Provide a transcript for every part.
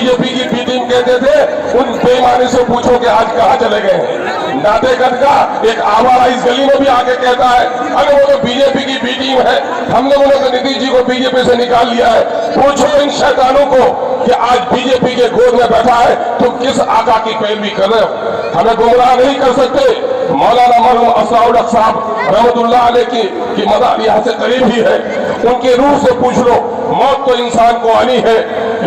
BJP की B team कहते थे, उन बेईमानी से पूछो कि आज कहाँ चले गए हैं। नादेगंज का एक आवारा इस गली में भी आके कहता है अरे वो तो बीजेपी की बी टीम है, हम लोगों ने तो नीतीश जी को बीजेपी से निकाल लिया है। पूछो इन शैतानों को कि आज बीजेपी के गोद में बैठा है, तुम किस आका की पैरवी कर रहे हो? हमें गुमराह नहीं कर सकते। मौलाना मरहूम असराउल हक साहब रहमतुल्लाह अलैह की मदार यहाँ से करीब ही है, उनके रूह से पूछ लो। मौत तो इंसान को आनी है,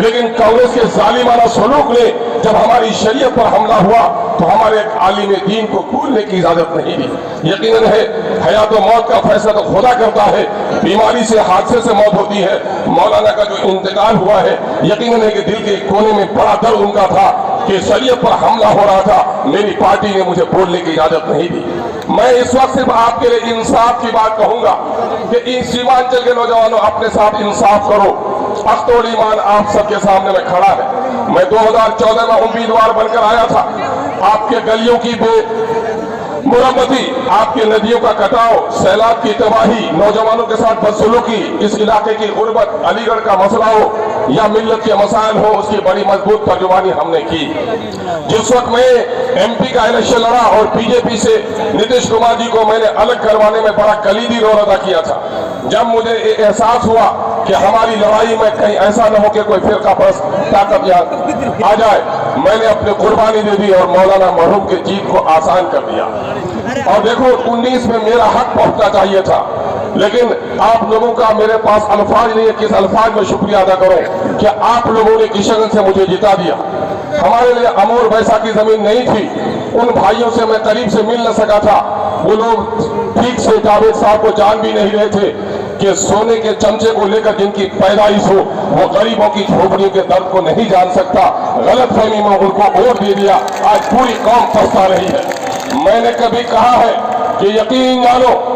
लेकिन कांग्रेस के जालिमाना सलूक ने जब हमारी शरीयत पर हमला हुआ तो हमारे एक आलिम दीन को भूलने की इजाजत नहीं दी। यकीनन है हयात और मौत का फैसला तो खुदा करता है, बीमारी से हादसे से मौत होती है। मौलाना का जो इंतकाल हुआ है, यकीनन है कि दिल के कोने में बड़ा दर्द उनका था कि शरीयत पर हमला हो रहा था, मेरी पार्टी ने मुझे बोलने की इजाजत नहीं दी। मैं इस वक्त सिर्फ आपके लिए इंसाफ की बात कहूंगा कि इन सीमांचल के नौजवानों अपने साथ इंसाफ करो। अख्तोल ईमान आप सबके सामने में खड़ा है। मैं 2014 में उम्मीदवार बनकर आया था। आपके गलियों की मुरम्मती, आपकी नदियों का कटाव, सैलाब की तबाही, नौजवानों के साथ बदसलूकी, इस इलाके की गुर्बत, अलीगढ़ का मसला हो या मिल्लत के मसाइल हो, उसकी बड़ी मजबूत तर्जुमानी हमने की। जिस वक्त मैं एमपी का इलेक्शन लड़ा और बीजेपी से नीतीश कुमार जी को मैंने अलग करवाने में बड़ा कलीदी रोल अदा किया था, जब मुझे एहसास हुआ कि हमारी लड़ाई में कहीं ऐसा न हो कि कोई फिरका परस्त ताकत आ जाए, मैंने अपनी कुर्बानी दे दी और मौलाना मरहूम की जीत को आसान कर दिया। और देखो 19 में मेरा हक पहुंचना चाहिए था, लेकिन आप लोगों का मेरे पास अल्फाज नहीं है किस अल्फाज में शुक्रिया अदा करूं कि आप लोगों ने किशनगंज से मुझे जिता दिया। हमारे लिए अमूर वैसा की जमीन नहीं थी, उन भाइयों से मैं करीब से मिल न सका था। वो लोग ठीक से जावेद साहब को जान भी नहीं रहे थे कि सोने के चमचे को लेकर जिनकी पैदाइश हो वो गरीबों की झोपड़ियों के दर्द को नहीं जान सकता। गलत फहमी में उनको वोट दे दिया, आज पूरी कौम पछता रही है। मैंने कभी कहा है कि यकीन जानो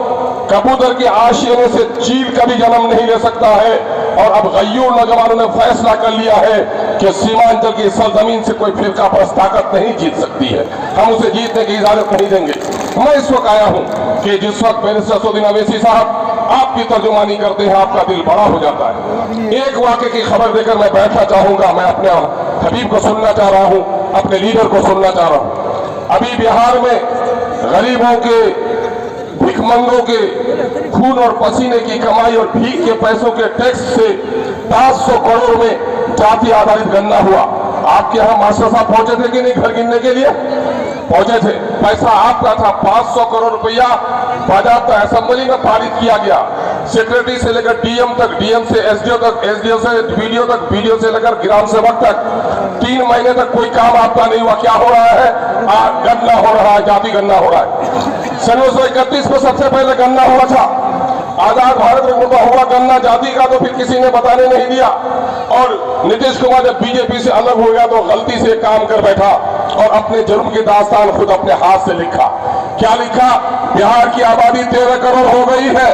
कबूतर के आशियाने से चील कभी जन्म नहीं ले सकता है, और अब गय्यूर नौजवानों ने फैसला कर लिया है कि सीमांचल की सरजमीन से कोई फिरका परस्त ताकत नहीं जीत सकती है, हम उसे जीतने की इजाजत नहीं देंगे। मैं इस वक्त आया हूं कि जिस वक्त बैरिस्टर असदुद्दीन अवैसी साहब आपकी तर्जुमानी करते हैं, आपका दिल बड़ा हो जाता है। एक वाक़े की खबर देकर मैं बैठना चाहूंगा। मैं अपने हबीब को सुनना चाह रहा हूं, अपने लीडर को सुनना चाह रहा हूं। अभी बिहार में गरीबों के, भिखमंगों के खून और पसीने की कमाई और भीख के पैसों के टैक्स से 500 करोड़ में जाति आधारित गणना हुआ। आपके यहाँ मास्टर साहब पहुंचे थे कि नहीं घर गिनने के लिए? पहुंचे थे। पैसा आपका था। 500 करोड़ रुपया बाजाबता असेंबली में पारित किया गया। सेक्रेटरी से लेकर डीएम तक, डीएम से एसडीओ तक, एसडीओ से वीडियो तक, वीडियो से लेकर ग्राम सेवक तक 3 महीने तक कोई काम आपका नहीं हुआ। क्या हो रहा है? गणना हो रहा है, जाति गणना हो रहा है। सन 1931 में सबसे पहले गणना हुआ था। आजाद भारत में हुआ गणना जाति का, तो फिर किसी ने बताने नहीं दिया। और नीतीश कुमार जब बीजेपी से अलग हो गया तो गलती से काम कर बैठा और अपने जुर्म की दास्तान खुद अपने हाथ से लिखा। क्या लिखा? बिहार की आबादी 13 करोड़ हो गई है।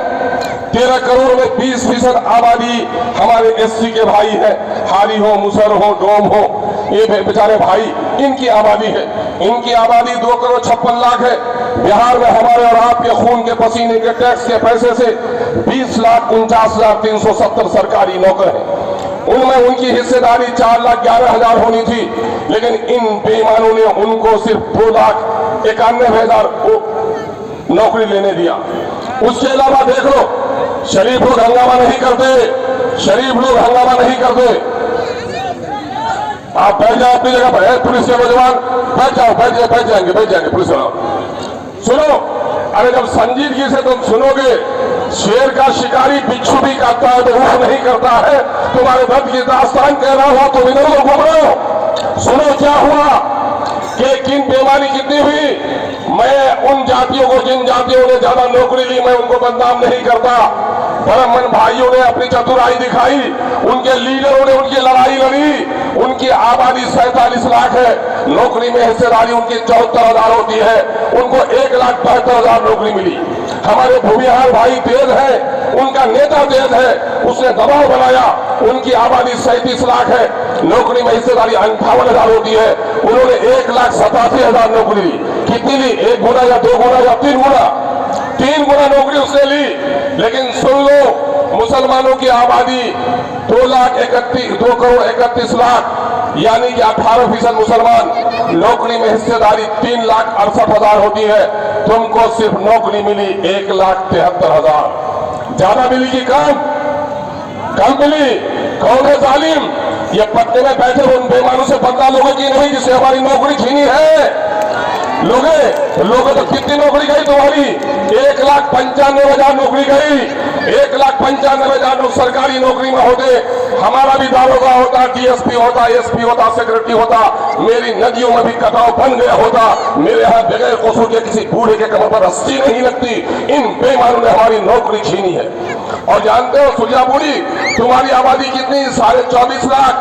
13 करोड़ में 20% आबादी हमारे एससी के भाई है। हारी हो, मुसर हो, डोम हो, ये बेचारे भाई, इनकी आबादी है। इनकी आबादी 2 करोड़ 56 लाख है। बिहार में हमारे और आपके खून के पसीने के टैक्स के पैसे से 20,49,370 सरकारी नौकर हैं। उनमें उनकी हिस्सेदारी 4,11,000 होनी थी, लेकिन इन बेईमानों ने उनको सिर्फ 2,91,000 नौकरी लेने दिया। उसके अलावा देख लो, शरीफ लोग हंगामा नहीं करते, शरीफ लोग हंगामा नहीं करते। आप बैठ जाओ अपनी जगह पर, पुलिस के नौजवान बैठ जाओ, बैठ जाएंगे पुलिस वाले। सुनो, अरे जब संजीदगी से तुम सुनोगे, शेर का शिकारी बिच्छू भी काटता है तो वो नहीं करता है। तुम्हारे दर्द की दास्तान कह रहा हो तो इधर घूम रहे हो। सुनो क्या हुआ कि किन बेईमानी कितनी हुई। मैं उन जातियों को, जिन जातियों ने ज्यादा नौकरी ली, मैं उनको बदनाम नहीं करता। ब्राह्मण भाइयों ने अपनी चतुराई दिखाई, उनके लीडरों ने उनकी लड़ाई लड़ी। उनकी आबादी 47 लाख है, नौकरी में हिस्सेदारी उनकी 74,000 होती है, उनको 1,72,000 नौकरी मिली। हमारे भूमिहार भाई तेज है, उनका नेता तेज है, उसने दबाव बनाया, उनकी आबादी 37 लाख है, नौकरी में हिस्सेदारी 58,000 होती है, उन्होंने 1,87,000 नौकरी ली। कितनी ली? 1 गुना या 2 गुना या 3 गुना? 3 गुना नौकरी उसने ली। लेकिन सुन लो, मुसलमानों की आबादी 2 करोड़ 31 लाख, यानी कि 18% मुसलमान, नौकरी में हिस्सेदारी 3,68,000 होती है, तुमको सिर्फ नौकरी मिली 1,73,000। ज्यादा मिली कि कम मिली? कौन है जालिम? ये पत्ते में बैठे उन बेईमानों से बदला लोगे कि नहीं जिससे हमारी नौकरी छीनी है? लोगे तो कितनी नौकरी गई तुम्हारी? 1,95,000 नौकरी गई। 1,95,000 लोग सरकारी नौकरी में होते, हमारा भी दारोगा होता, डीएसपी होता, एसपी होता, सेक्रेटरी होता, मेरी नदियों में भी कटाव बन गया होता, मेरे यहाँ बगैर कसूर के किसी बूढ़े के कमर पर रस्सी नहीं लगती। इन बेईमानों ने हमारी नौकरी छीनी है। और जानते हो सुरजापुरी तुम्हारी आबादी कितनी? 24.5 लाख,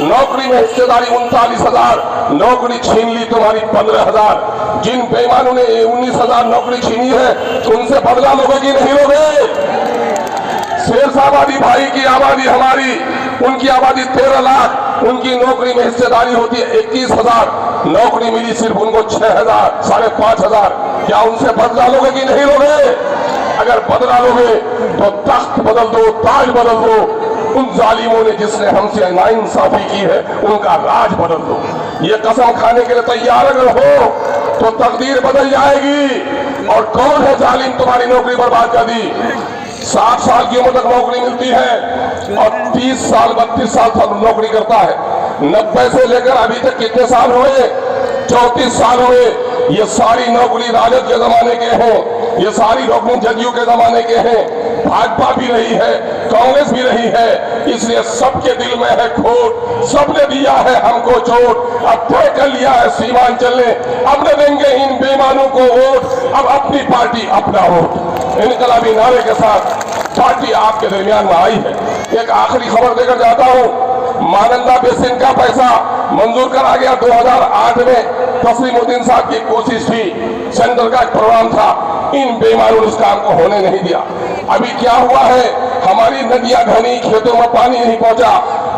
नौकरी में हिस्सेदारी 39,000, नौकरी छीन ली तुम्हारी 15,000। जिन बेईमानों ने 19,000 नौकरी छीनी है उनसे बदला लोगे कि नहीं लोगे? शेरशाबादी भाई की आबादी हमारी, उनकी आबादी 13 लाख, उनकी नौकरी में हिस्सेदारी होती है 21,000, नौकरी मिली सिर्फ उनको 6,000, 5,500। क्या उनसे बदला लोगे कि नहीं लोगे? अगर बदला लोगे तो तख्त बदल दो, ताज बदल दो। उन जालिमों ने जिसने हमसे नाइंसाफी की है उनका राज बदल दो। ये कसम खाने के लिए तैयार अगर हो तो तकदीर बदल जाएगी। और कौन है जालिम तुम्हारी नौकरी बर्बाद कर दी? 60 साल की उम्र तक नौकरी मिलती है और 30 साल 32 साल तक नौकरी करता है। 90 से लेकर अभी तक कितने साल हुए? 34 साल हुए। ये सारी नौकरी राजद के जमाने के हैं, ये सारी नौकरी जदयू के जमाने के हैं। भाजपा भी रही है, कांग्रेस भी रही है, इसलिए सबके दिल में है खोट। सबने दिया है हमको चोट, अब तय कर लिया है सीमांचल ने, अब न देंगे इन बेईमानों को वोट। अब अपनी पार्टी अपना वोट, इनकलाबी नारे के साथ पार्टी आपके दरमियान में आई है। एक आखिरी खबर देकर जाता हूं, मानंदा बेसिन का पैसा मंजूर करा गया 2008 में। तस्लीमुद्दीन साहब की कोशिश थी, सेंटर का एक प्रोग्राम था, इन बेईमानों ने उस काम को होने नहीं दिया। अभी क्या हुआ है? हमारी नदियां घनी, खेतों में पानी नहीं पहुंचा।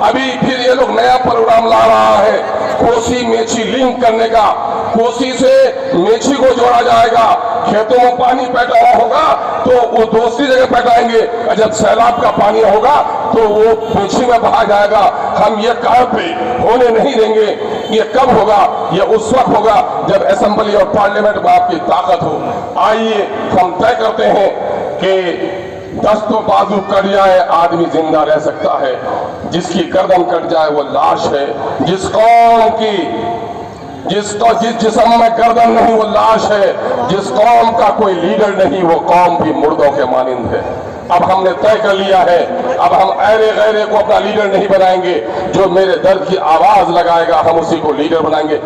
अभी फिर ये लोग नया प्रोग्राम ला रहा है, कोसी मेची लिंक करने का। कोसी से मेची को जोड़ा जाएगा, खेतों में पानी पैटाना होगा तो वो दूसरी जगह पैटाएंगे, जब सैलाब का पानी होगा तो वो मेची में बहा जाएगा। हम ये काम होने नहीं देंगे। ये कब होगा? ये उस वक्त होगा जब असेंबली और पार्लियामेंट में आपकी ताकत हो। आइए हम तय करते हैं कि दस्तों बाजू कट जाए आदमी जिंदा रह सकता है, जिसकी गर्दन कट जाए वो लाश है। जिस कौम की जिस जिस्म में गर्दन नहीं वो लाश है। जिस कौम का कोई लीडर नहीं वो कौम भी मुर्दों के मानिंद है। अब हमने तय कर लिया है, अब हम ऐरे गैरे को अपना लीडर नहीं बनाएंगे। जो मेरे दर्द की आवाज लगाएगा हम उसी को लीडर बनाएंगे।